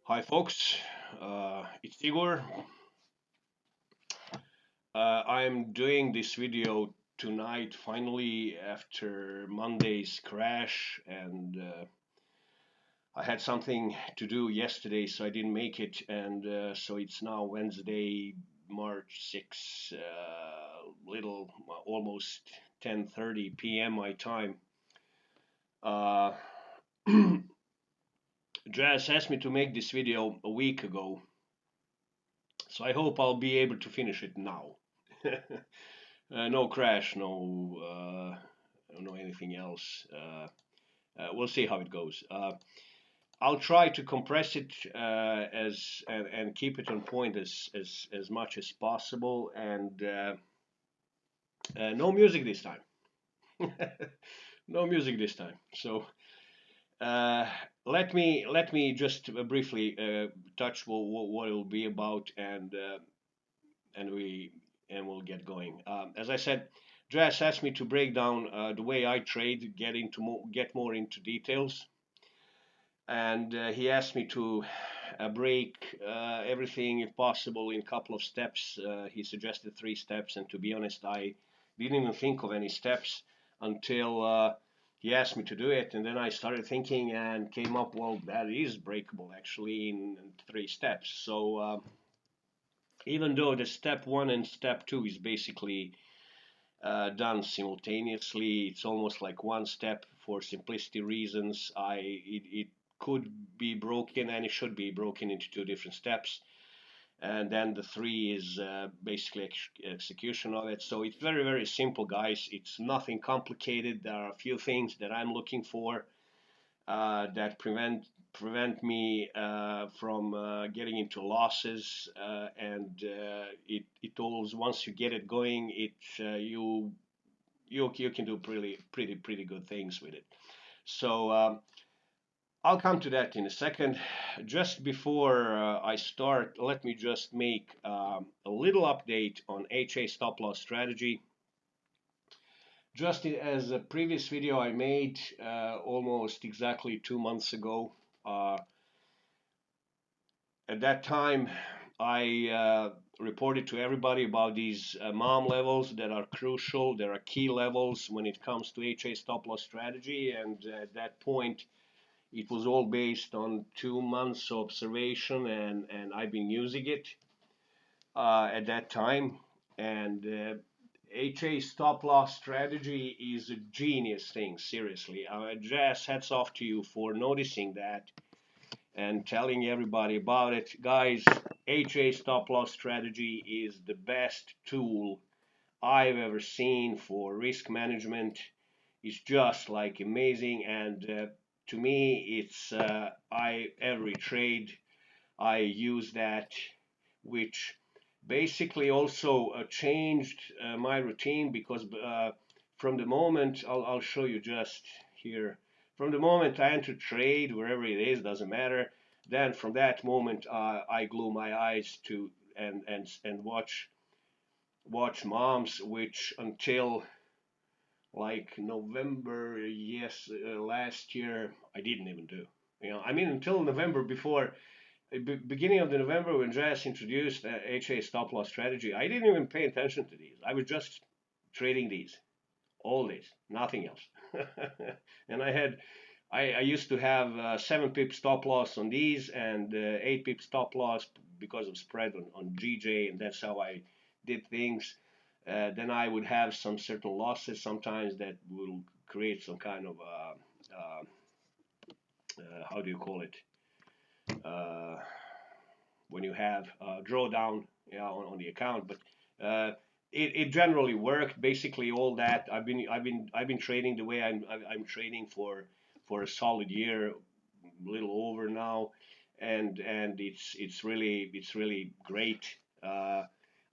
Hi folks, it's Igor. I'm doing this video tonight finally after Monday's crash, and I had something to do yesterday so I didn't make it, and so it's now Wednesday, March 6th, little almost 10:30 p.m. my time. Uh, Jazz asked me to make this video a week ago, so I hope I'll be able to finish it now. No crash, no anything else. We'll see how it goes. I'll try to compress it as and keep it on point as much as possible, and no music this time. No music this time. So uh, let me just briefly touch what it will be about, and we and we'll get going. As I said, Dres asked me to break down the way I trade, get more into details, and he asked me to break everything, if possible, in a couple of steps. He suggested 3 steps, and to be honest, I didn't even think of any steps until he asked me to do it, and then I started thinking and came up, well, that is breakable actually in 3 steps. So even though the step one and step two is basically done simultaneously. It's almost like one step for simplicity reasons. It could be broken and it should be broken into 2 different steps. And then the three is basically execution of it. So it's very, very simple, guys. It's nothing complicated. There are a few things that I'm looking for that prevent me from getting into losses, and it all, once you get it going, you can do pretty good things with it. So I'll come to that in a second. Just before I start, let me just make a little update on HA stop loss strategy. Just as a previous video I made almost exactly 2 months ago. At that time, I reported to everybody about these mom levels that are crucial. There are key levels when it comes to HA stop loss strategy, and at that point, it was all based on 2 months of observation, and I've been using it at that time. And HA stop loss strategy is a genius thing, seriously. Jazz, hats off to you for noticing that and telling everybody about it. Guys, HA stop loss strategy is the best tool I've ever seen for risk management. It's just like amazing, and to me, it's I every trade I use that, which basically also changed my routine because from the moment I'll show you just here. From the moment I enter trade, wherever it is, doesn't matter. Then from that moment, I glue my eyes to and watch moms, which until like November, yes, last year I didn't even do. I mean, until November, before beginning of the November, when Jazz introduced HA stop loss strategy, I didn't even pay attention to these. I was just trading these all days, nothing else. And I used to have 7 pip stop loss on these and 8 pip stop loss because of spread on GJ, and that's how I did things. Then I would have some certain losses sometimes that will create some kind of how do you call it? Uh, when you have drawdown, on the account, but it generally worked. Basically, all that I've been trading the way I'm trading for a solid year, a little over now, and it's really great.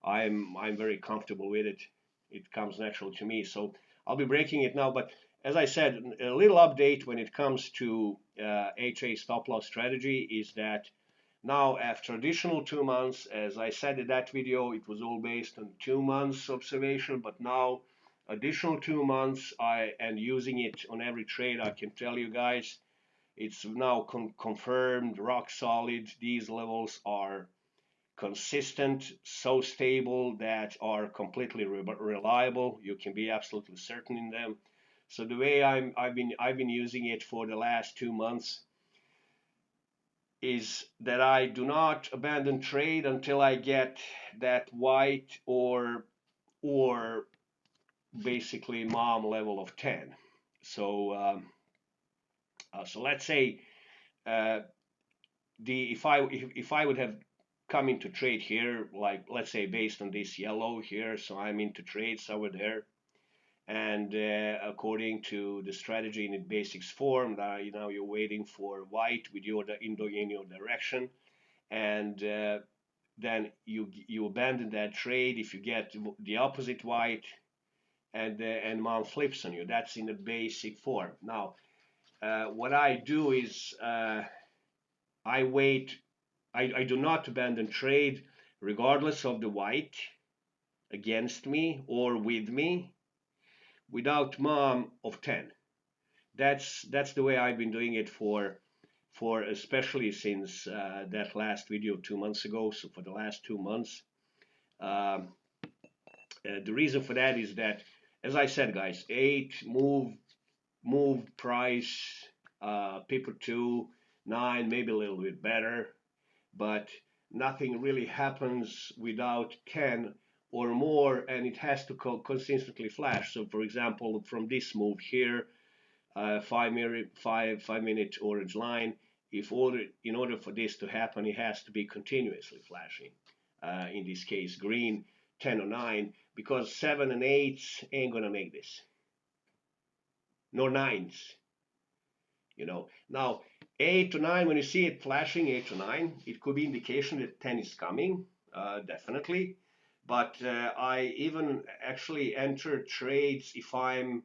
I'm very comfortable with it. It comes natural to me, so I'll be breaking it now. But as I said, a little update when it comes to HA stop loss strategy is that now, after additional 2 months, as I said in that video, it was all based on 2 months observation, but now additional 2 months, and using it on every trade, I can tell you guys, It's now confirmed, rock solid. These levels are consistent, so stable that are completely reliable. You can be absolutely certain in them. So the way I've been using it for the last 2 months is that I do not abandon trade until I get that white or basically mom level of 10. So let's say uh, the if I would have come into trade here, like let's say based on this yellow here, so I'm into trades over there, and according to the strategy in its basics form, now you're waiting for white with your in your direction, and then you abandon that trade if you get the opposite white, and mom flips on you. That's in the basic form. Now, what I do is I wait. I do not abandon trade regardless of the white against me or with me without mom of 10. That's the way I've been doing it for especially since that last video 2 months ago. So for the last 2 months, um, the reason for that is that, as I said, guys, eight move price, paper 2 9 maybe a little bit better, but nothing really happens without 10 or more, and it has to consistently flash. So, for example, from this move here, 5 minute orange line. In order for this to happen, it has to be continuously flashing. In this case, green 10 or 9, because 7 and 8s ain't gonna make this, nor 9s. Now 8 to 9, when you see it flashing 8 to 9, it could be indication that 10 is coming, definitely. But I even actually enter trades if I'm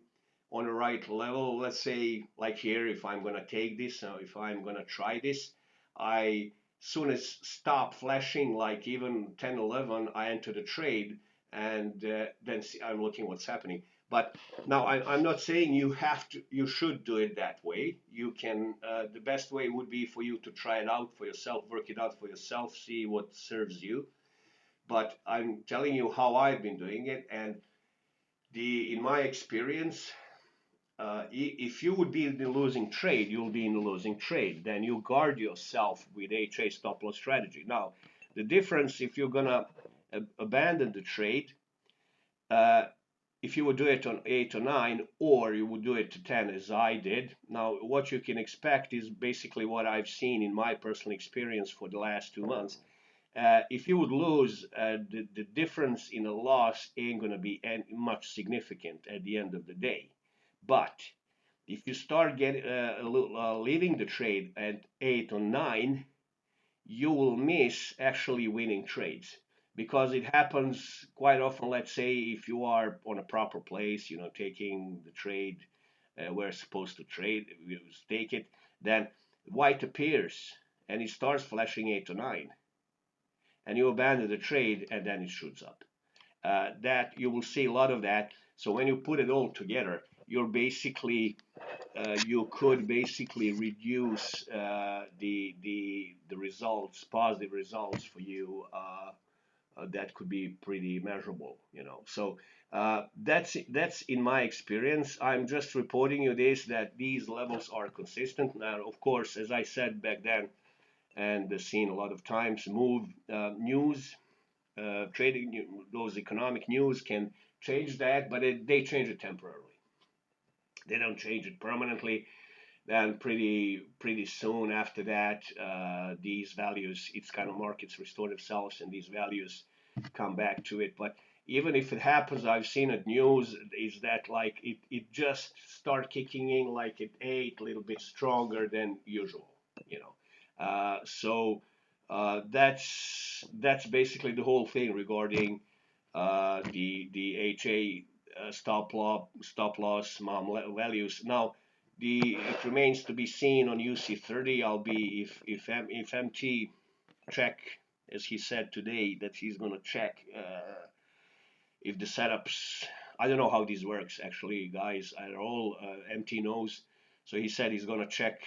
on the right level. Let's say like here, if I'm gonna take this, if I'm gonna try this, I soon as stop flashing, like even 10 11, I enter the trade, and then I'm looking what's happening. But now I'm not saying you should do it that way. You can, the best way would be for you to try it out for yourself, work it out for yourself, see what serves you. But I'm telling you how I've been doing it, and in my experience, if you would be in the losing trade, you'll be in the losing trade. Then you guard yourself with HA stop loss strategy. Now, the difference if you're gonna abandon the trade, uh, if you would do it on 8 or 9, or you would do it to 10 as I did. Now, what you can expect is basically what I've seen in my personal experience for the last 2 months. If you would lose, the difference in a loss ain't going to be much significant at the end of the day. But if you start leaving the trade at 8 or 9, you will miss actually winning trades, because it happens quite often. Let's say if you are on a proper place, taking the trade where it's supposed to trade, you take it, then white appears and it starts flashing 8 to 9, and you abandon the trade, and then it shoots up. That you will see a lot of that. So when you put it all together, you could basically reduce the results, positive results for you. That could be pretty measurable. So that's in my experience. I'm just reporting you this, that these levels are consistent. Now, of course, as I said back then, and seen a lot of times, move news, trading, those economic news can change that, but they change it temporarily. They don't change it permanently. Then pretty soon after that, these values, it's kind of markets restore themselves, and these values come back to it. But even if it happens, I've seen it news is that like it just start kicking in like at 8, a little bit stronger than usual. So that's basically the whole thing regarding the HA stop loss mom values. Now, it remains to be seen on UC30. I'll be if MT check, as he said today that he's going to check if the setups. I don't know how this works actually, guys. At all, MT knows. So he said he's going to check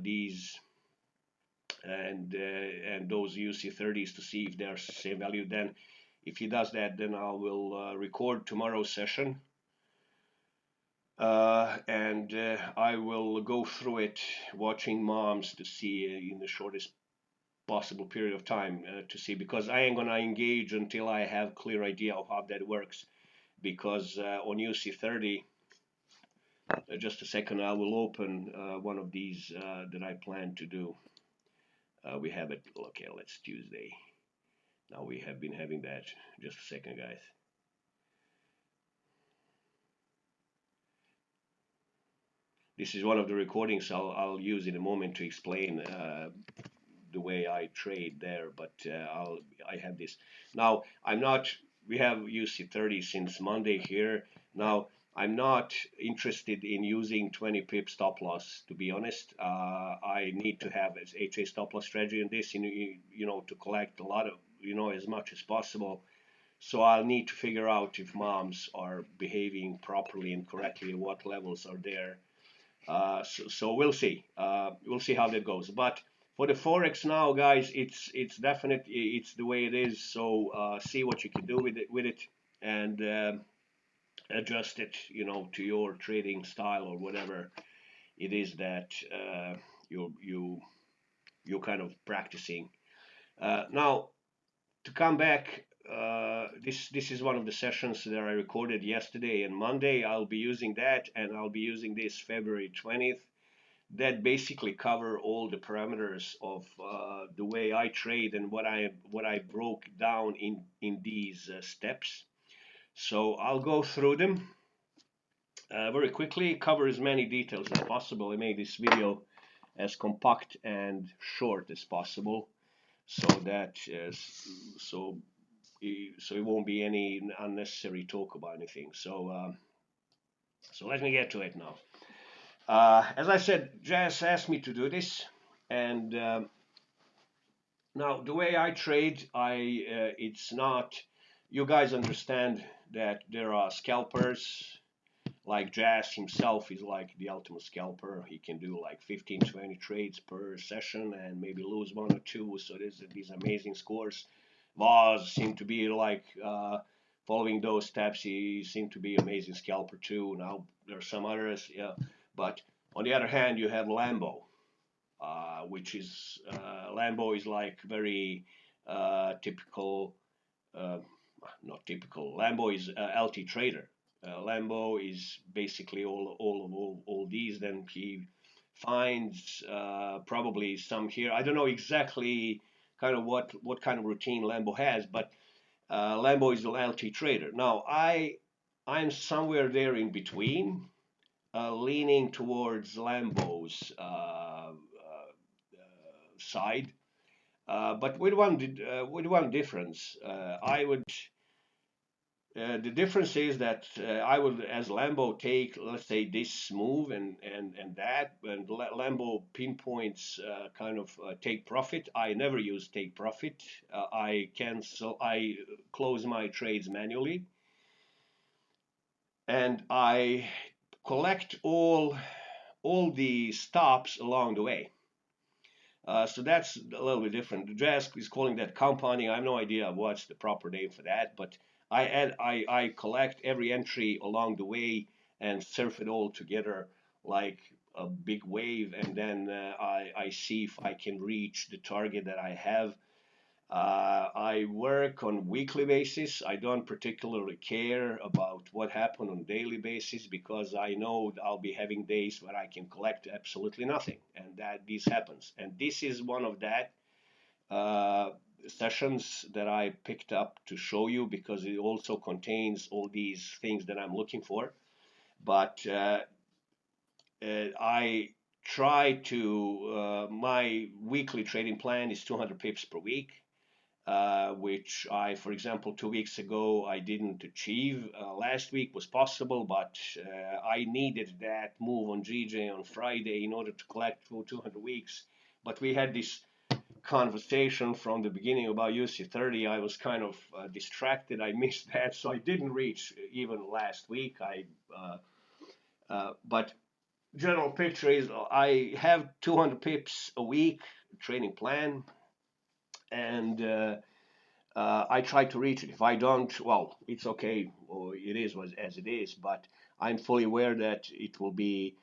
these and those UC30s to see if they're same value. Then, if he does that, then I will record tomorrow's session, and I will go through it, watching moms to see in the shortest possible period of time to see, because I ain't gonna engage until I have clear idea of how that works. Because on UC30, just a second, I will open one of these that I plan to do. We have it. Okay, let's Tuesday. Now we have been having that. Just a second, guys. This is one of the recordings I'll use in a moment to explain the way I trade there. But I have this now. I'm not. We have UC30 since Monday here. Now I'm not interested in using 20 pip stop loss. To be honest, I need to have as HA stop loss strategy in this. To collect a lot of as much as possible. So I'll need to figure out if moms are behaving properly and correctly, what levels are there. So we'll see. We'll see how that goes. But for the forex now, guys, it's definitely it's the way it is. So see what you can do with it, and adjust it, to your trading style or whatever it is that you're kind of practicing. Now to come back, this is one of the sessions that I recorded yesterday and Monday. I'll be using that, and I'll be using this February 20th. That basically cover all the parameters of the way I trade and what I broke down in these steps. So I'll go through them very quickly, cover as many details as possible. I made this video as compact and short as possible, so that so it won't be any unnecessary talk about anything. So let me get to it now. As I said, Jazz asked me to do this, and now the way I trade, it's not. You guys understand that there are scalpers. Like Jazz himself is like the ultimate scalper. He can do like 15, 20 trades per session and maybe lose one or two. So there's these amazing scores. Vaz seemed to be like following those steps. He seemed to be amazing scalper too. Now there are some others, yeah. But on the other hand, you have Lambo, which is Lambo is like very typical. Not typical. Lambo is LT trader. Lambo is basically all these. Then he finds probably some here. I don't know exactly kind of what kind of routine Lambo has, but Lambo is an LT trader. Now I'm somewhere there in between, leaning towards Lambo's side, but with one difference. I would. The difference is that I would, as Lambo, take, let's say, this move and that, and Lambo pinpoints kind of take profit. I never use take profit. I close my trades manually, and I collect all the stops along the way. So that's a little bit different. The Jazz is calling that compounding. I have no idea what's the proper name for that, but I collect every entry along the way and surf it all together like a big wave, and then I see if I can reach the target that I have. I work on weekly basis. I don't particularly care about what happened on daily basis, because I know I'll be having days where I can collect absolutely nothing, and that this happens. And this is one of that sessions that I picked up to show you, because it also contains all these things that I'm looking for. But I try to, my weekly trading plan is 200 pips per week. Which for example, 2 weeks ago I didn't achieve. Last week was possible, but I needed that move on GJ on Friday in order to collect 200 weeks. But we had this conversation from the beginning about UC30. I was kind of distracted. I missed that, so I didn't reach even last week. But general picture is I have 200 pips a week training plan, and I try to reach it. If I don't, well, it's okay, or it is as it is. But I'm fully aware that it will be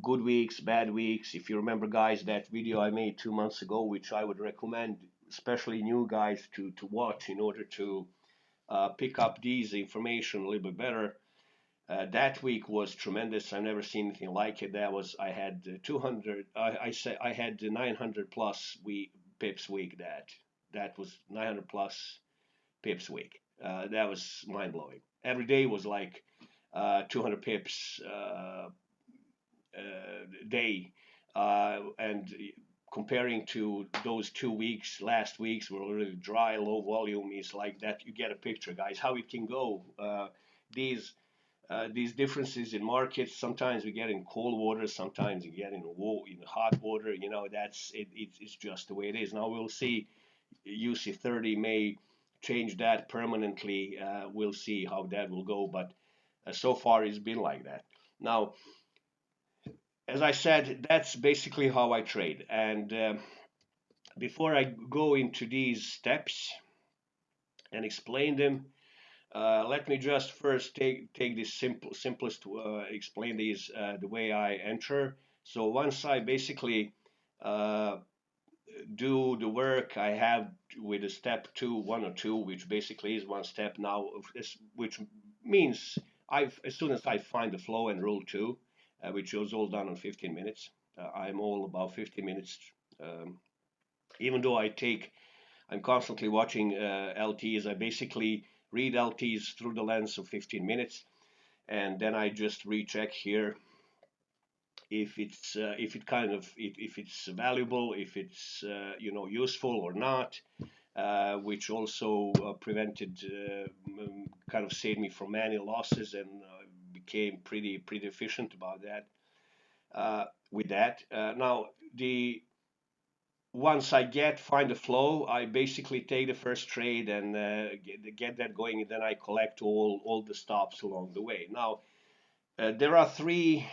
good weeks, bad weeks. If you remember, guys, that video I made 2 months ago, which I would recommend, especially new guys, to watch in order to pick up these information a little bit better. That week was tremendous. I've never seen anything like it. That was I had 200. I say I had 900 plus pips week. That was 900 plus pips week. That was mind blowing. Every day was like 200 pips day, and comparing to those 2 weeks, last weeks were really dry, low volume. Is like that. You get a picture, guys, how it can go. These these differences in markets. Sometimes we get in cold water, sometimes we get in hot water. You know, that's it. It's just the way it is. Now we'll see. UC30 may change that permanently. We'll see how that will go, but so far it's been like that. Now, as I said, that's basically how I trade. And before I go into these steps and explain them, let me just first take this simplest explain these the way I enter. So once I basically uh, do the work I have with a step two, one or two, which basically is one step now, which means as soon as I find the flow and rule two, which was all done in 15 minutes. I'm all about 15 minutes. Um, Even though I'm constantly watching LTs. I basically read LTs through the lens of 15 minutes, and then I just recheck here if it kind of if it's valuable, if it's useful or not, which also prevented kind of saved me from many losses, and became pretty efficient about that with that. Now the once I find the flow, I basically take the first trade and get that going, and then I collect all the stops along the way. Now there are three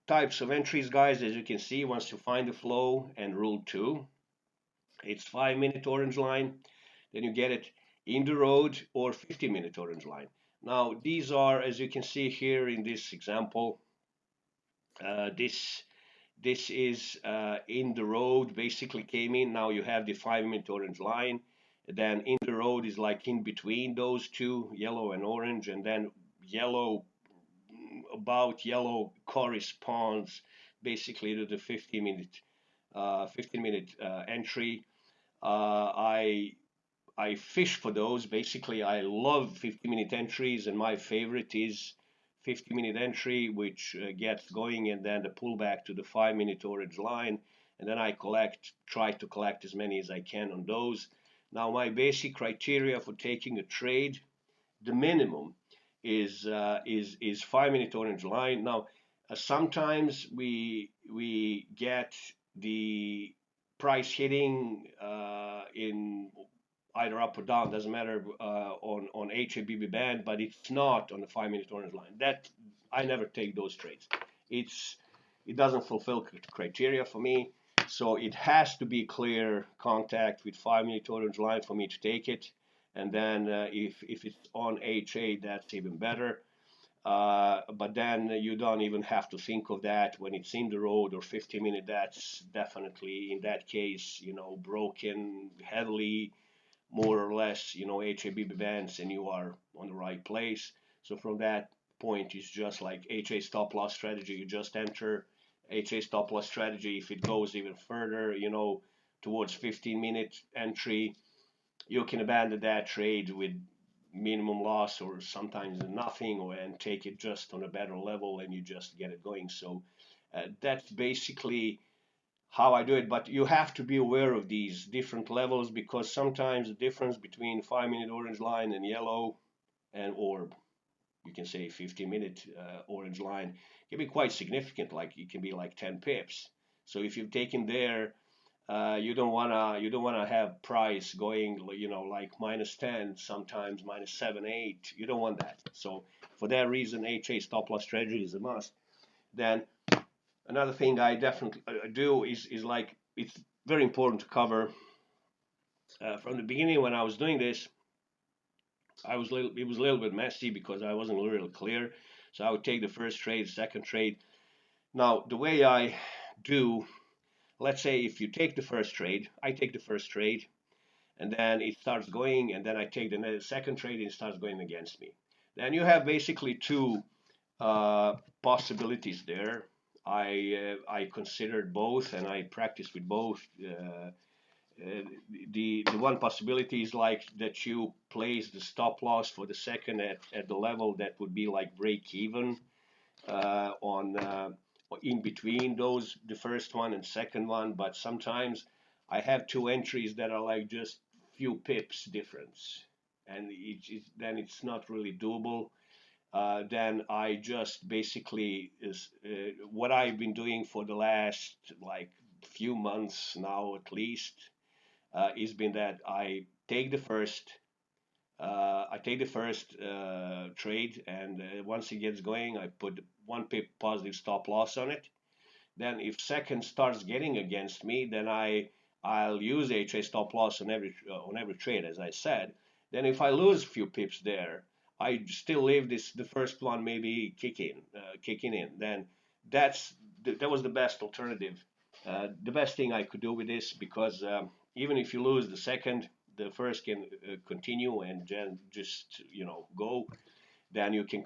types of entries, guys. As you can see, once you find the flow and rule two, it's 5 minute orange line. Then you get it in the road or 50-minute orange line. Now these are, as you can see here in this example, this is in the road basically came in. Now you have the 5 minute orange line. Then in the road is like in between those two, yellow and orange, and then yellow about yellow corresponds basically to the 15 minute entry. I fish for those. Basically, I love 50-minute entries, and my favorite is 50-minute entry, which gets going, and then the pullback to the 5 minute orange line, and then I try to collect as many as I can on those. Now, my basic criteria for taking a trade, the minimum is 5 minute orange line. Now, sometimes we get the price hitting in either up or down, doesn't matter on HABB band, but it's not on the 5 minute orange line. That I never take those trades. It doesn't fulfill criteria for me, so it has to be clear contact with 5 minute orange line for me to take it. And then if it's on HA, that's even better. But then you don't even have to think of that when it's in the road or 50 minute. That's definitely in that case, broken heavily, more or less, HABB bands, and you are on the right place. So from that point, it's just like HA stop loss strategy. You just enter HA stop loss strategy. If it goes even further, towards 15-minute entry, you can abandon that trade with minimum loss or sometimes nothing, and take it just on a better level, and you just get it going. So that's basically how I do it. But you have to be aware of these different levels, because sometimes the difference between 5 minute orange line and yellow, and or you can say 50-minute orange line, can be quite significant. Like it can be like 10 pips. So if you've taken there, you don't wanna have price going, like -10, sometimes -7, 8. You don't want that. So for that reason, HA stop loss strategy is a must. Then another thing I definitely do is like it's very important to cover from the beginning when I was doing this. It was a little bit messy because I wasn't really clear. So I would take the first trade, second trade. Now the way I do, let's say if you take the first trade, I take the first trade, and then it starts going, and then I take the second trade, and it starts going against me. Then you have basically two possibilities there. I considered both, and I practiced with both. The one possibility is like that you place the stop loss for the second at the level that would be like break even on in between those the first one and second one. But sometimes I have two entries that are like just few pips difference, and then it's not really doable. Then I just basically is what I've been doing for the last like few months now at least is been that I take the first trade, and once it gets going, I put one pip positive stop loss on it. Then if second starts getting against me, then I'll use HA stop loss on every trade, as I said. Then if I lose a few pips there, I still leave the first one maybe kicking in. Then that was the best alternative. The best thing I could do with this because even if you lose the second, the first can continue and then just go. Then you can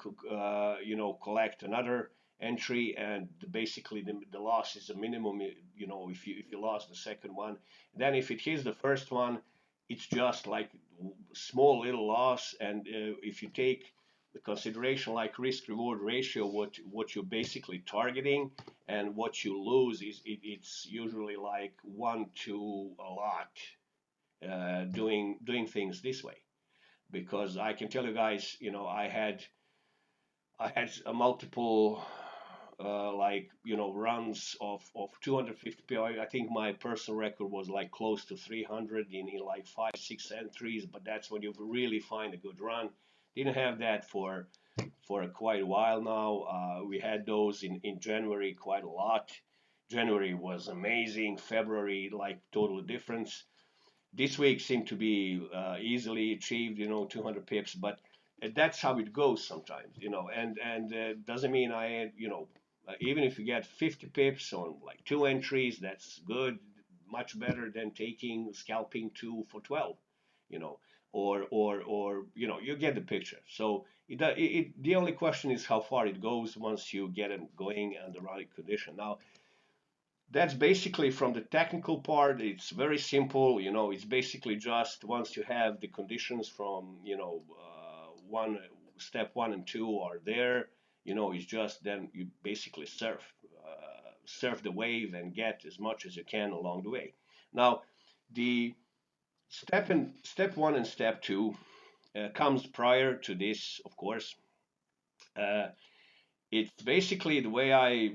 collect another entry, and basically the loss is a minimum. If you lost the second one, then if it hits the first one, it's just like small little loss. And if you take the consideration like risk reward ratio, what you're basically targeting and what you lose it's usually like one to a lot doing things this way, because I can tell you guys, I had a multiple runs of 250 PI. I think my personal record was like close to 300 in like 5-6 entries, but that's when you really find a good run. Didn't have that for quite a while now. We had those in January quite a lot. January was amazing. February like total difference. This week seemed to be easily achieved, 200 pips, but that's how it goes sometimes, and doesn't mean even if you get 50 pips on like two entries, that's good, much better than taking scalping two for 12, you know, or you get the picture. So the only question is how far it goes once you get it going under the right condition. Now, that's basically from the technical part. It's very simple. It's basically just once you have the conditions from, one step one and two are there, it's just then you basically surf the wave and get as much as you can along the way. Now, the step one and step two comes prior to this, of course. Uh, it's basically the way I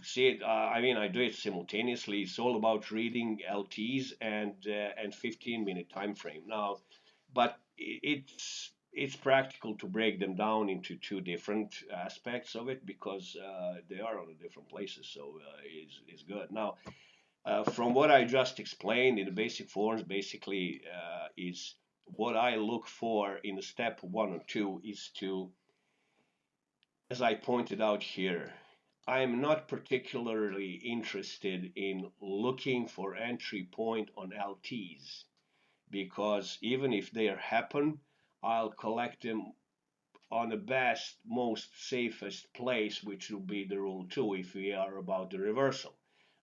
see it. I mean, I do it simultaneously. It's all about reading LTs and 15-minute time frame. Now, but it's practical to break them down into two different aspects of it because they are on different places. So is good. Now, from what I just explained in the basic forms, basically is what I look for in the step one or two is to, as I pointed out here, I'm not particularly interested in looking for entry point on LTs because even if they happen, I'll collect them on the best, most safest place, which will be the rule 2 if we are about the reversal.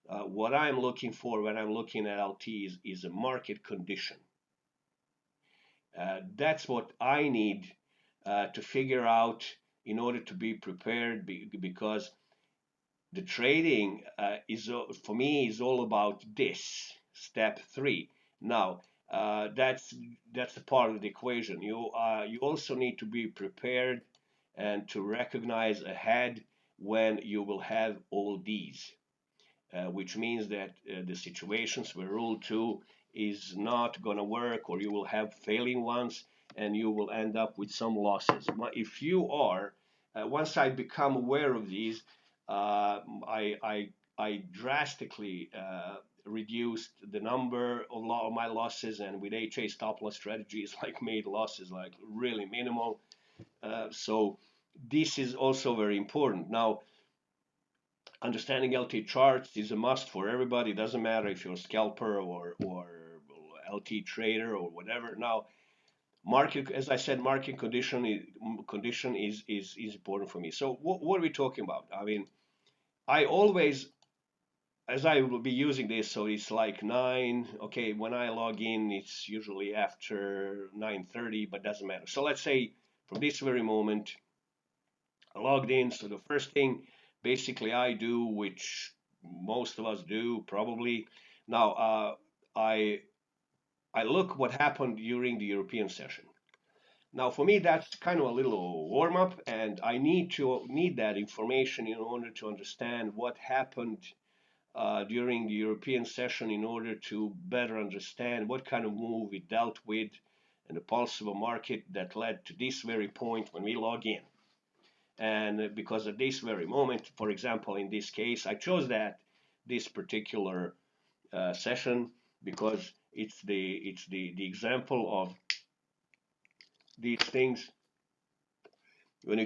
What I'm looking for when I'm looking at LTs is a market condition. That's what I need to figure out in order to be prepared because the trading is for me is all about this step 3. Now that's a part of the equation. You also need to be prepared and to recognize ahead when you will have all these, which means that the situations where rule 2 is not going to work, or you will have failing ones and you will end up with some losses. If you are once I become aware of these, I drastically reduced the number of my losses, and with HA stop loss strategies, like made losses like really minimal. So this is also very important. Now, understanding LT charts is a must for everybody. It doesn't matter if you're a scalper or LT trader or whatever. Now, market, as I said, market condition is important for me. So what are we talking about? I mean, I always, as I will be using this, so it's like 9. Okay, when I log in, it's usually after 9:30, but doesn't matter. So let's say from this very moment, I logged in. So the first thing basically I do, which most of us do probably, now I look what happened during the European session. Now, for me, that's kind of a little warm up, and I need that information in order to understand what happened during the European session, in order to better understand what kind of move we dealt with and the pulse of a market that led to this very point when we log in. And because at this very moment, for example, in this case, I chose this particular session because it's the example of these things you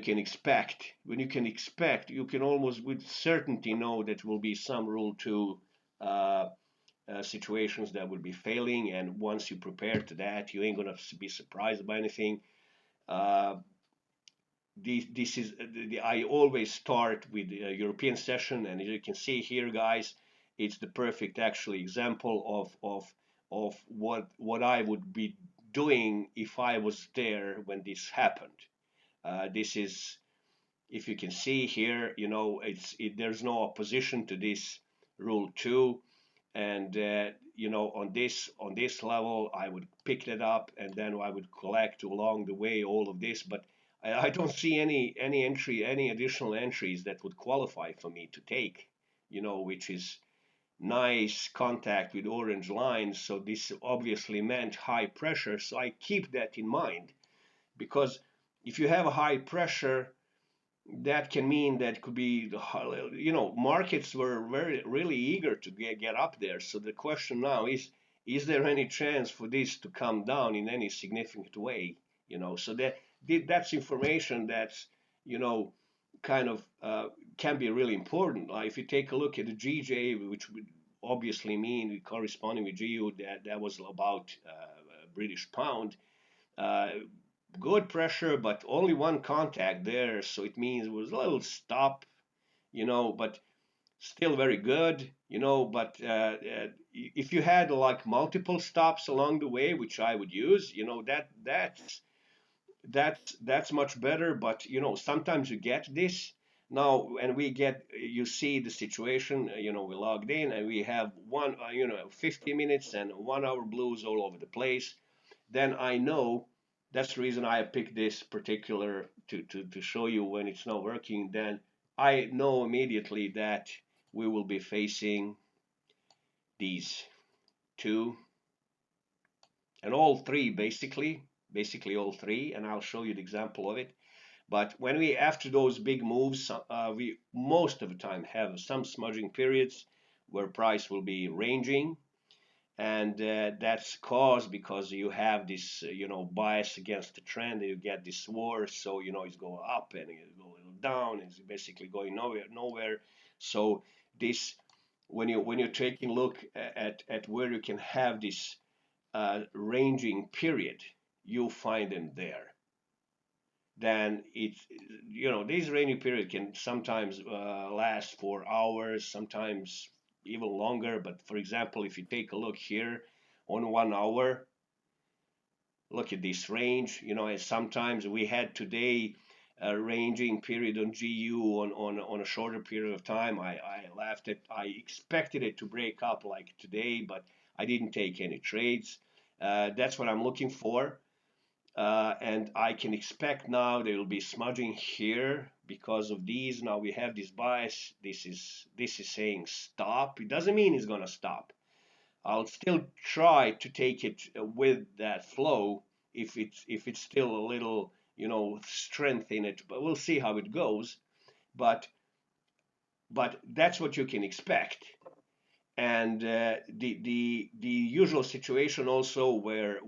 can almost with certainty know that will be some rule 2 uh, situations that will be failing, and once you prepare to that, you ain't gonna be surprised by anything. uh, this is I always start with the European session, and as you can see here, guys, it's the perfect actually example of what I would be doing if I was there when this happened. This is, if you can see here, there's no opposition to this rule 2, and on this level I would pick it up, and then I would collect along the way all of this, but I don't see any additional entries that would qualify for me to take, which is nice contact with orange lines. So this obviously meant high pressure, so I keep that in mind, because if you have a high pressure, that can mean that could be markets were very really eager to get up there. So the question now is there any chance for this to come down in any significant way? So that's information that's you know kind of can be really important. Like if you take a look at the GJ, which would obviously mean corresponding with GU, that was about British pound. uh, Good pressure, but only one contact there, so it means it was a little stop, but still very good, But if you had like multiple stops along the way, which I would use, that's much better. But sometimes you get this now, and you see the situation. We logged in and we have 50 minutes and 1 hour blues all over the place. Then I know that's the reason I picked this particular to show you when it's not working. Then I know immediately that we will be facing these two and all three, basically all three, and I'll show you the example of it. But when we, after those big moves, we most of the time have some smudging periods where price will be ranging, and that's caused because you have this bias against the trend, and you get this war. So it's going up and it's going down, and it's basically going nowhere. So this, when you're taking a look at where you can have this ranging period, you'll find them there. Then it's this ranging period can sometimes last for hours, sometimes even longer. But for example, if you take a look here on 1 hour, look at this range. And sometimes we had today a ranging period on GU on a shorter period of time. I laughed at. I expected it to break up like today, but I didn't take any trades. That's what I'm looking for. And I can expect now there will be smudging here because of these. Now we have this bias. This is saying stop. It doesn't mean it's gonna stop. I'll still try to take it with that flow if it's still a little strength in it, but we'll see how it goes. But but that's what you can expect. And the usual situation also where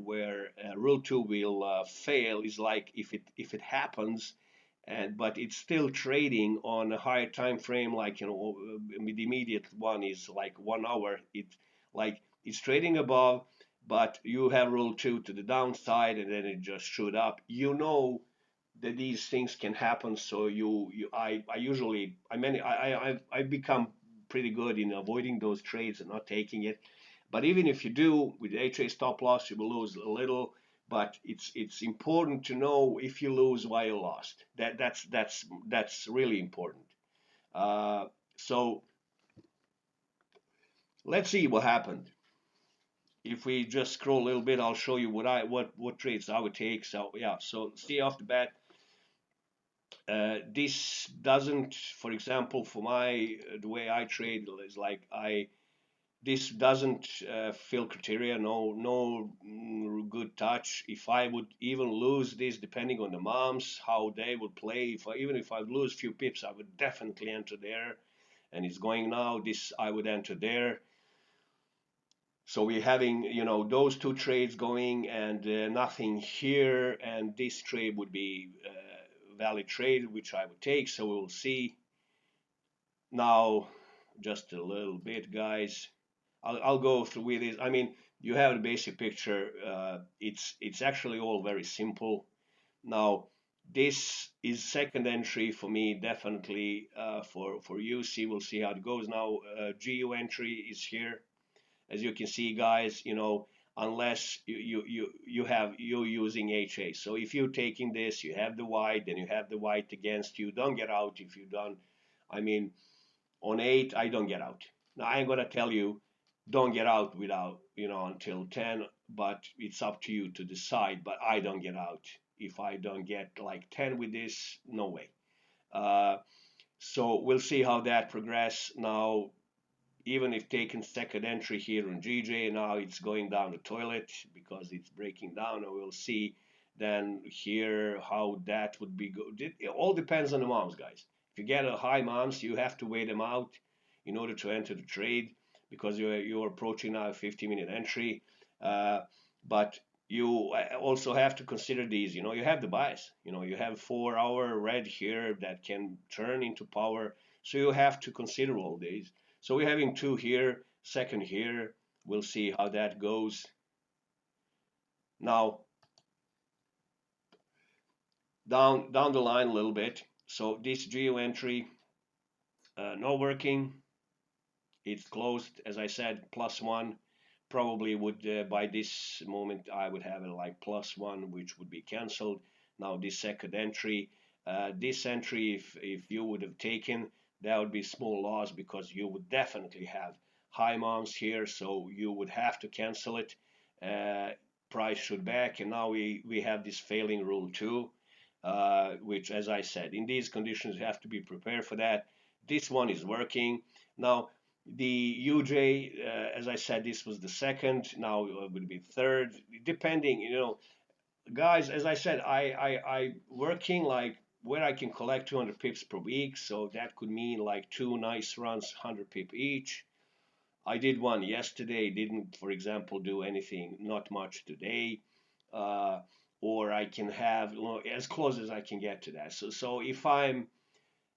rule two will fail is like if it happens, and but it's still trading on a higher time frame, like the immediate one is like 1 hour. It like it's trading above, but you have rule two to the downside, and then it just shoot up. You know that these things can happen. So I usually, I've become pretty good in avoiding those trades and not taking it. But even if you do with HA stop loss, you will lose a little. But it's important to know if you lose why you lost. That's really important. Uh, so let's see what happened. If we just scroll a little bit, I'll show you what trades I would take. So yeah, so see off the bat, this doesn't, for example, for the way I trade is like this doesn't fill criteria. No good touch. If I would even lose this, depending on the moms, how they would play. Even if I lose a few pips, I would definitely enter there. And it's going now. This I would enter there. So we're having, those two trades going, and nothing here. And this trade would be valid trade, which I would take. So we'll see. Now, just a little bit, guys. I'll go through with it. I mean, you have the basic picture. It's actually all very simple. Now, this is second entry for me, definitely for UC. We'll see how it goes. Now, GU entry is here. As you can see, guys, unless you're using HA. So if you're taking this, you have the white, then you have the white against you. Don't get out if you don't. I mean, on 8, I don't get out. Now I ain't gonna tell you don't get out without until 10, but it's up to you to decide. But I don't get out if I don't get like 10 with this. No way. Uh, so we'll see how that progress. Now, even if taking second entry here on GJ, now it's going down the toilet because it's breaking down, and we'll see then here how that would be good. It all depends on the moms, guys. If you get a high moms, you have to wait them out in order to enter the trade because you're approaching now a 50-minute entry. Uh, but you also have to consider these. You have the bias. You have 4-hour red here that can turn into power. So you have to consider all these. So we're having two here, second here. We'll see how that goes. Now, down the line a little bit. So this geo entry, not working. It's closed, as I said, +1. Probably would by this moment I would have it like +1, which would be cancelled. Now this second entry, this entry, if you would have taken, that would be small loss because you would definitely have high mounts here, so you would have to cancel it. Price should back, and now we have this failing rule too, which, as I said, in these conditions you have to be prepared for that. This one is working now. The UJ, as I said, this was the second. Now it will be third, depending. Guys, as I said, I working like where I can collect 200 pips per week. So that could mean like two nice runs, 100 pip each. I did one yesterday. Didn't, for example, do anything, not much today. Uh, or I can have as close as I can get to that. So if I'm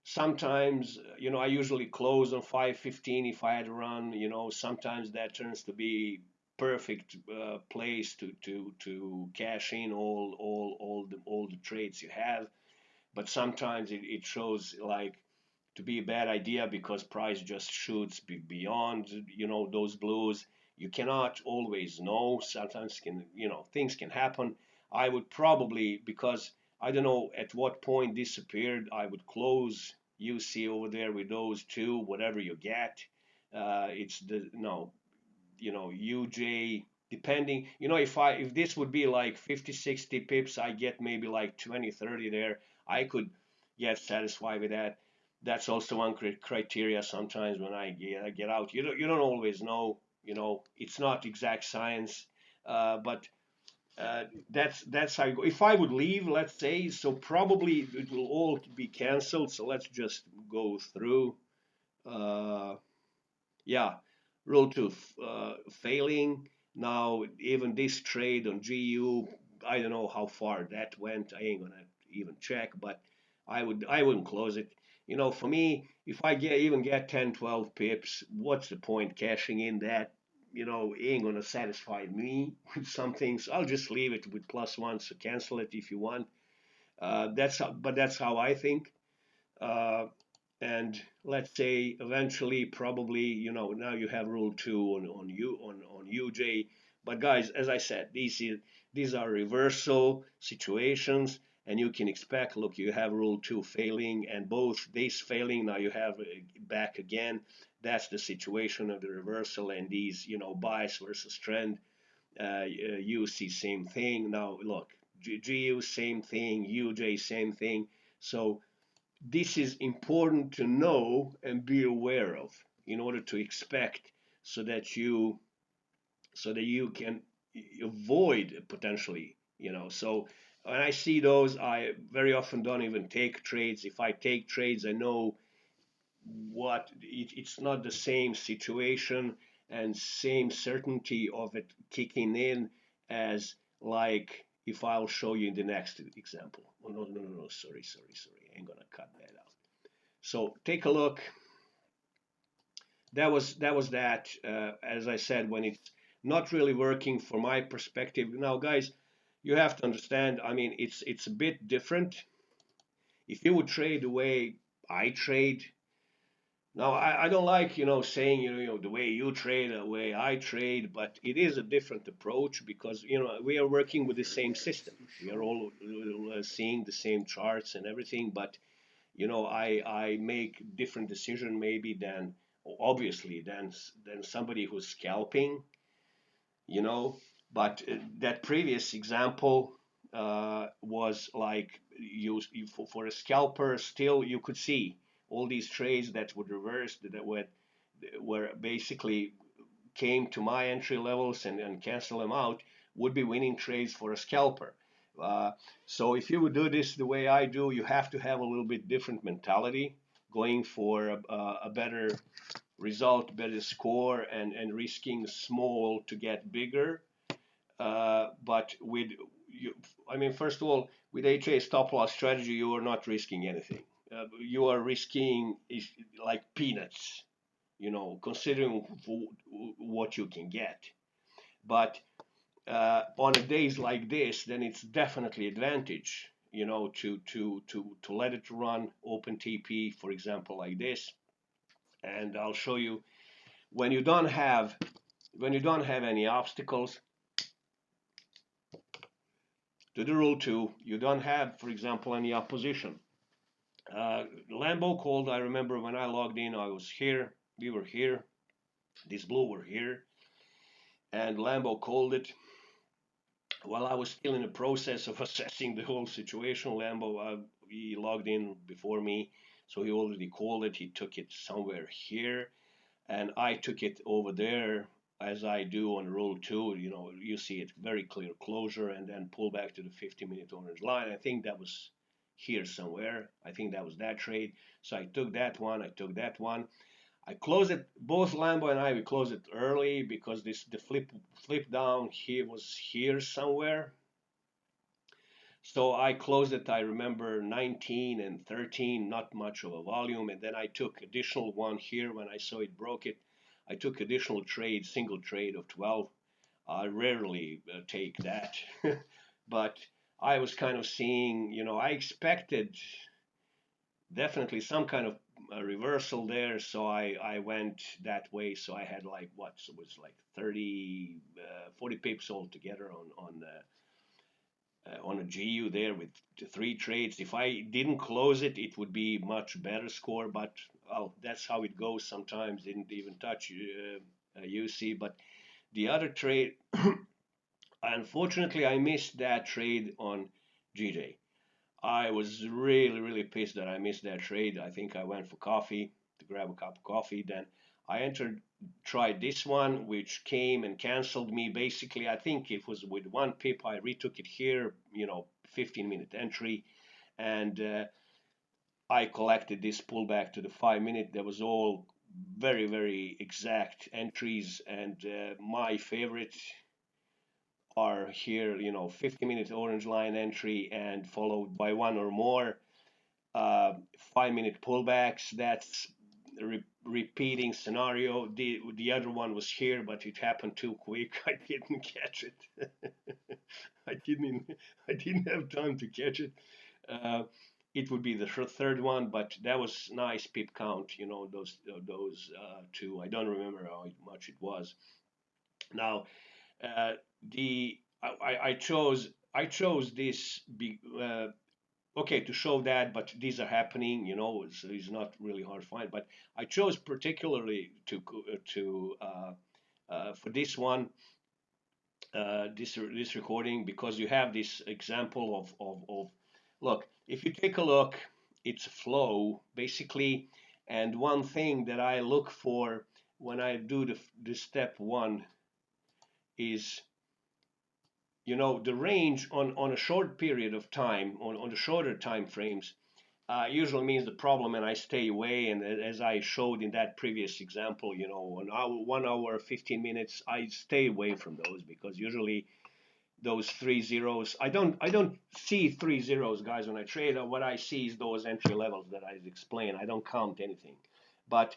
sometimes, I usually close on 5:15 if I had to run. Sometimes that turns to be perfect place to cash in all the trades you have. But sometimes it shows like to be a bad idea because price just shoots beyond those blues. You cannot always know. Sometimes things can happen. I would probably, because I don't know at what point this appeared, I would close UC over there with those two, whatever you get. It's the no, UJ, depending, if this would be like 50-60 pips, I get maybe like 20-30 there. I could get satisfied with that. That's also one criteria sometimes when I get out. You don't always know. It's not exact science, but that's how you go. If I would leave, let's say, so probably it will all be canceled. So let's just go through. Uh, yeah, rule 2 failing. Now, even this trade on GU, I don't know how far that went. I ain't gonna even check, but I wouldn't close it. For me, if I get 10, 12 pips, what's the point cashing in that? It ain't gonna satisfy me with some things. I'll just leave it with +1, so cancel it if you want. But that's how I think. Uh, and let's say eventually, probably, now you have rule 2 on UJ. But guys, as I said, these are reversal situations, and you can expect. Look, you have rule 2 failing, and both this failing. Now you have back again. That's the situation of the reversal, and these, bias versus trend. You see same thing. Now look, GU same thing, UJ same thing. So this is important to know and be aware of in order to expect, so that you can avoid potentially. So when I see those, I very often don't even take trades. If I take trades, I know it's not the same situation and same certainty of it kicking in as, like, if I'll show you in the next example. Oh, no, no, no, no, sorry, I'm gonna cut that out. So take a look. That. As I said, when it's not really working from my perspective. Now, guys, you have to understand. I mean, it's a bit different. If you would trade the way I trade, now I don't like saying the way you trade, the way I trade, but it is a different approach because we are working with the same system. We are all seeing the same charts and everything, but I make different decision maybe than, obviously, than somebody who's scalping, you know. But that previous example was like for a scalper, still you could see all these trades that would reverse, that were basically came to my entry levels and cancel them out, would be winning trades for a scalper. Uh, so if you would do this the way I do, you have to have a little bit different mentality, going for a better result, better score, and risking small to get bigger. But with you, I mean, first of all, with HA stop loss strategy, you are not risking anything. You are risking like peanuts, considering what you can get. But on a days like this, then it's definitely advantage, to let it run open TP, for example, like this. And I'll show you when you don't have any obstacles to the rule 2, you don't have, for example, any opposition. Lambo called. I remember when I logged in, I was here. We were here. This blue were here, and Lambo called it. While I was still in the process of assessing the whole situation, Lambo, he logged in before me, so he already called it. He took it somewhere here, and I took it over there, as I do on rule 2. You see it very clear closure and then pull back to the 50-minute orange line. I think that was here somewhere. I think that was that trade. So I took that one. I took that one. I closed it. Both Lambo and I, we closed it early because the flip down here was here somewhere. So I closed it, I remember 19 and 13, not much of a volume. And then I took additional one here when I saw it broke it. I took additional trade, single trade of 12. I rarely take that. But I was kind of seeing, I expected definitely some kind of reversal there. So I went that way. So I had like what? So it was like 30, 40 pips altogether on a GU there with 3 trades. If I didn't close it, it would be much better score. But that's how it goes sometimes. Didn't even touch UC. But the other trade, unfortunately, I missed that trade on GJ. I was really, really pissed that I missed that trade. I think I went for coffee to grab a cup of coffee. Then I tried this one, which came and canceled me. Basically, I think it was with 1 pip. I retook it here, 15-minute entry, and I collected this pullback to the 5-minute. That was all very, very exact entries, and my favorite are here, 50-minute orange line entry and followed by one or more 5-minute pullbacks. That's repeating scenario. The other one was here, but it happened too quick. I didn't catch it. I didn't I didn't have time to catch it. Uh, it would be the third one, but that was nice pip count. Those two. I don't remember how much it was. Now uh, the I chose this big okay to show that, but these are happening, so it's not really hard to find. But I chose particularly for this one, this recording, because you have this example of look. If you take a look, it's a flow basically, and one thing that I look for when I do the step one is the range on a short period of time, on the shorter time frames, usually means the problem, and I stay away. And as I showed in that previous example, an hour, 1 hour, 15 minutes, I stay away from those, because usually those three zeros, I don't see three zeros, guys, when I trade. What I see is those entry levels that I explained. I don't count anything, but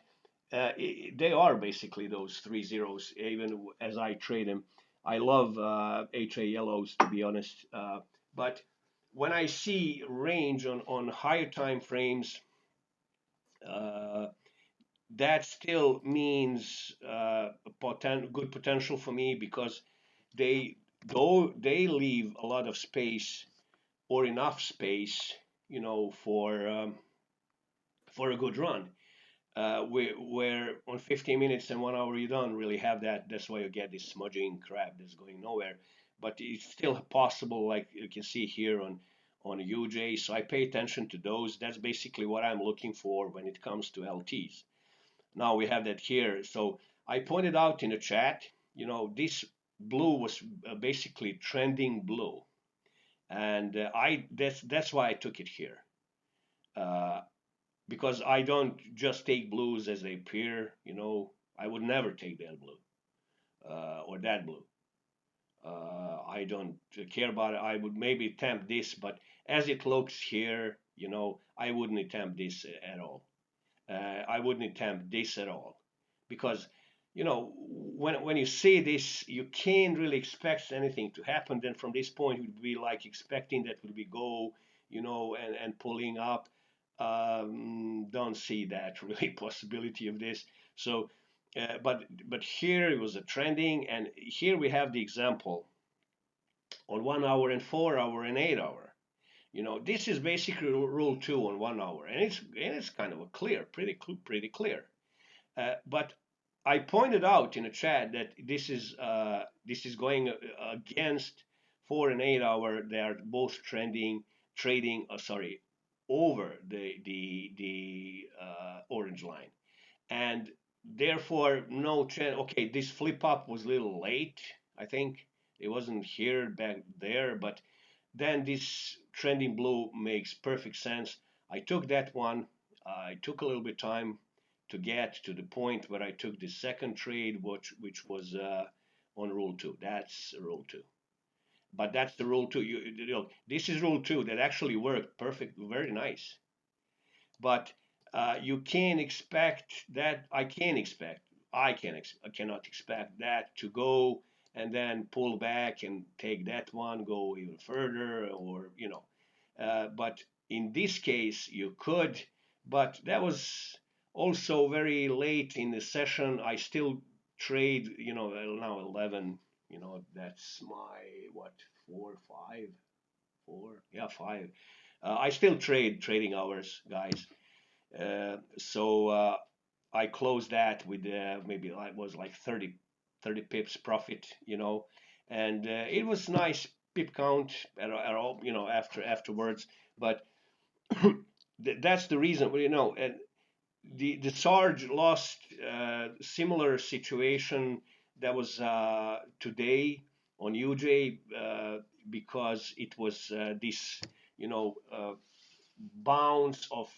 they are basically those three zeros, even as I trade them. I love HA yellows, to be honest, but when I see range on higher time frames, uh, that still means good potential for me, because they though they leave a lot of space, or enough space, for a good run. Where on 15 minutes and 1 hour you don't really have that. That's why you get this smudging crap that's going nowhere. But it's still possible, like you can see here on UJ. So I pay attention to those. That's basically what I'm looking for when it comes to LTs. Now we have that here. So I pointed out in the chat, this blue was basically trending blue, and I that's why I took it here. Uh, because I don't just take blues as they appear. I would never take that blue or that blue. I don't care about it. I would maybe attempt this, but as it looks here, I wouldn't attempt this at all. I wouldn't attempt this at all, because when you see this, you can't really expect anything to happen. Then from this point, it would be like expecting that would be go, and pulling up. Don't see that really possibility of this. So, but here it was a trending, and here we have the example on 1 hour and 4 hour and 8 hour. This is basically rule two on 1 hour, and it's kind of a clear, pretty clear. But I pointed out in a chat that this is going against 4 and 8 hour. They are both trading. Sorry, over the orange line, and therefore no chance. Okay, this flip up was a little late. I think it wasn't here back there, but then this trending blue makes perfect sense. I took that one. I took a little bit time to get to the point where I took the second trade, which was on rule two. That's rule two. But that's the rule two. This is rule two that actually worked perfect, very nice. But you can't expect that. I cannot expect that to go and then pull back and take that one, go even further, or but in this case you could. But that was also very late in the session. I still trade, now 11. That's my what, 4, 5, 4, yeah, 5. I still trading hours, guys. So I closed that with maybe it was like 30 pips profit, and it was nice pip count at all, afterwards. But that's the reason, and the Sarge lost similar situation that was today on UJ, because it was this, bounce of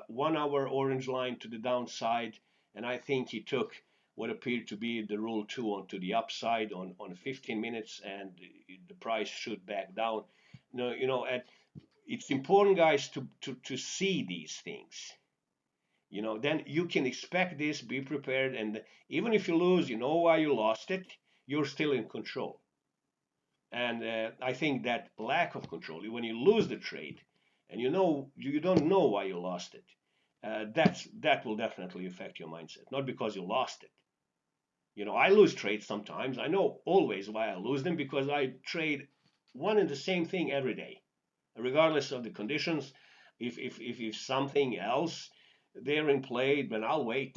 1 hour orange line to the downside, and I think he took what appeared to be the rule 2 onto the upside on 15 minutes, and the price shoot back down. No, and it's important, guys, to see these things. Then you can expect this, be prepared, and even if you lose, you know why you lost it. You're still in control. And I think that lack of control, when you lose the trade, and you don't know why you lost it, that will definitely affect your mindset. Not because you lost it. I lose trades sometimes. I know always why I lose them, because I trade one and the same thing every day, regardless of the conditions. If something else there in play, then I'll wait.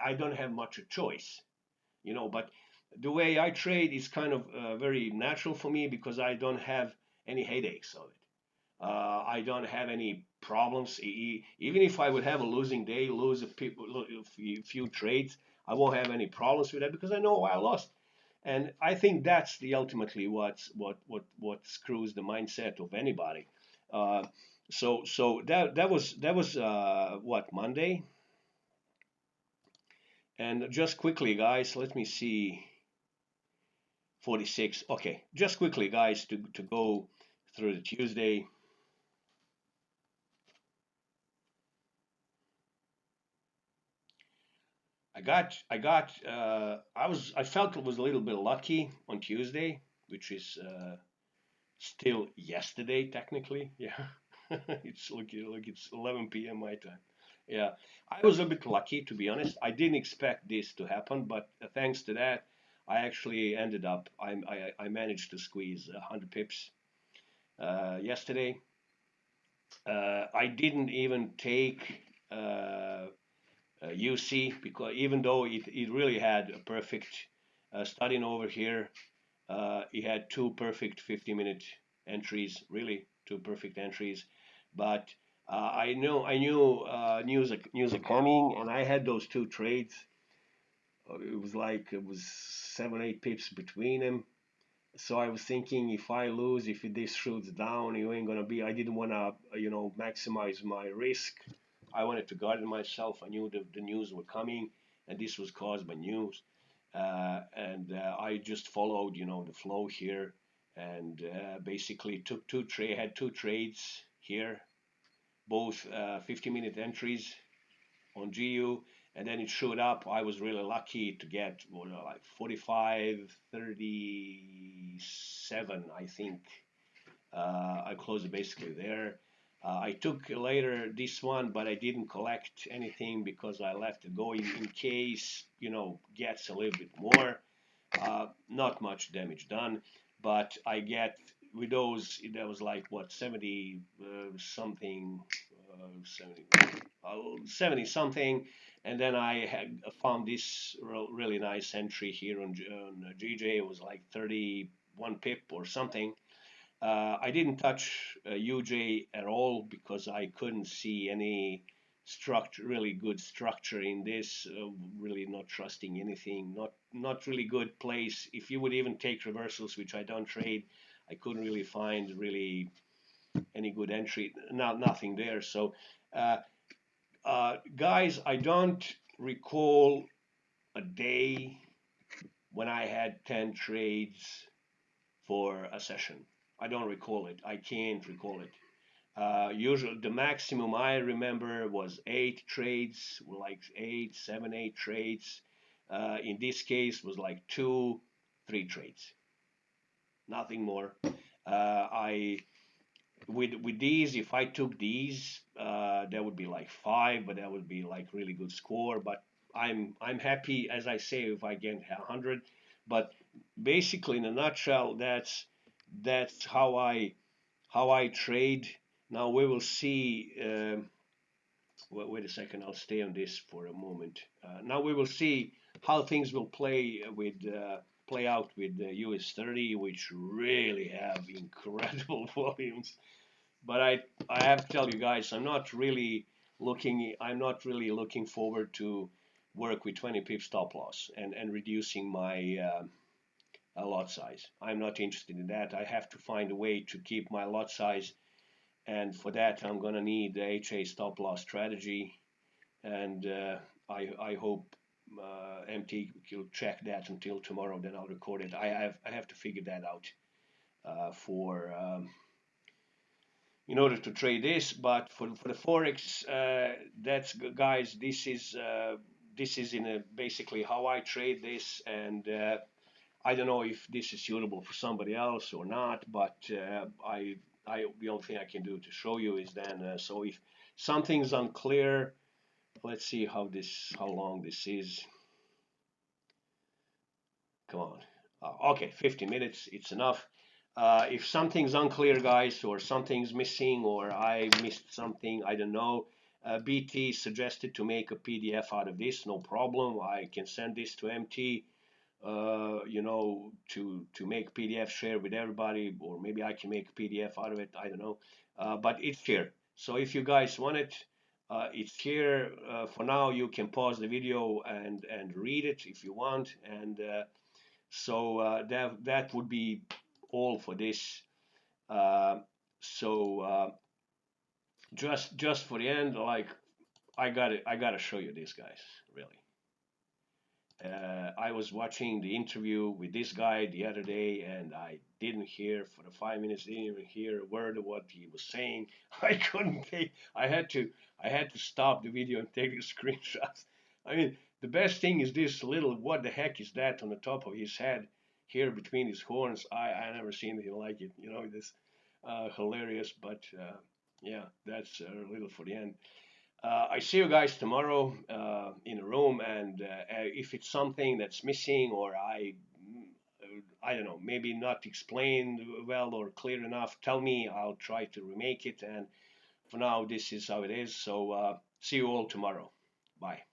I don't have much a choice. But the way I trade is kind of very natural for me, because I don't have any headaches of it. I don't have any problems. Even if I would have a losing day, lose a few trades, I won't have any problems with that, because I know why I lost. And I think that's the ultimately what screws the mindset of anybody. Uh, so that was what, Monday. And just quickly, guys, let me see. 46. Okay, just quickly, guys, to go through the Tuesday. I felt it was a little bit lucky on Tuesday, which is still yesterday technically. Yeah, it's 11 p.m. my time. Yeah, I was a bit lucky, to be honest. I didn't expect this to happen, but thanks to that, I actually ended up. I managed to squeeze 100 pips yesterday. I didn't even take UC, because even though it really had a perfect studying over here, it had two perfect 50-minute entries, really two perfect entries. But I knew news are coming, and I had those two trades. It was 7-8 pips between them. So I was thinking, if I lose, if this shoots down, you ain't gonna be. I didn't wanna, maximize my risk. I wanted to guard myself. I knew the news were coming, and this was caused by news. And I just followed, the flow here, and basically had two trades here, both 50-minute entries on GU, and then it showed up. I was really lucky to get like 45.37, I think. I closed it basically there. I took later this one, but I didn't collect anything because I left it going in case, gets a little bit more. Not much damage done, but I get with those, that was like what, 70 something, 70, 70 something. And then I had found this really nice entry here on GJ. It was like 31 pip or something. I didn't touch UJ at all, because I couldn't see any really good structure in this. Really not trusting anything. Not really good place. If you would even take reversals, which I don't trade, I couldn't really find really any good entry. Nothing there. So, guys, I don't recall a day when I had 10 trades for a session. I don't recall it. I can't recall it. Usually, the maximum I remember was 8 trades, like 8 trades. In this case, was like 2, 3 trades, nothing more. I with these, if I took these, that would be like 5, but that would be like really good score. But I'm happy, as I say, if I get 100. But basically, in a nutshell, that's how I trade. Now we will see. Wait a second, I'll stay on this for a moment. Now we will see how things will play out with the US 30, which really have incredible volumes. But I have to tell you guys, I'm not really looking forward to work with 20 pip stop loss and reducing my lot size. I'm not interested in that. I have to find a way to keep my lot size, and for that I'm gonna need the HA stop loss strategy, and I hope MT will check that until tomorrow. Then I'll record it. I have to figure that out for in order to trade this. But for the forex, that's guys. This is in a basically how I trade this, and I don't know if this is suitable for somebody else or not. But I the only thing I can do to show you is then so if something's unclear, let's see how long this is. Come on. Okay, 50 minutes, it's enough. If something's unclear, guys, or something's missing, or I missed something, I don't know. BT suggested to make a PDF out of this, no problem. I can send this to MT, to make PDF share with everybody, or maybe I can make a PDF out of it. I don't know, but it's here. So if you guys want it, it's here. For now, you can pause the video and read it if you want, and so that would be all for this. Uh, so just for the end, like I gotta show you this, guys. Really, I was watching the interview with this guy the other day, and I didn't hear for the 5 minutes. Didn't even hear a word of what he was saying. I couldn't take. I had to stop the video and take the screenshots. I mean, the best thing is this little. What the heck is that on the top of his head, here between his horns? I never seen anything like it. This hilarious. But yeah, that's a little for the end. I see you guys tomorrow in a room, and if it's something that's missing or I don't know, maybe not explained well or clear enough, tell me. I'll try to remake it. And for now, this is how it is. So see you all tomorrow. Bye.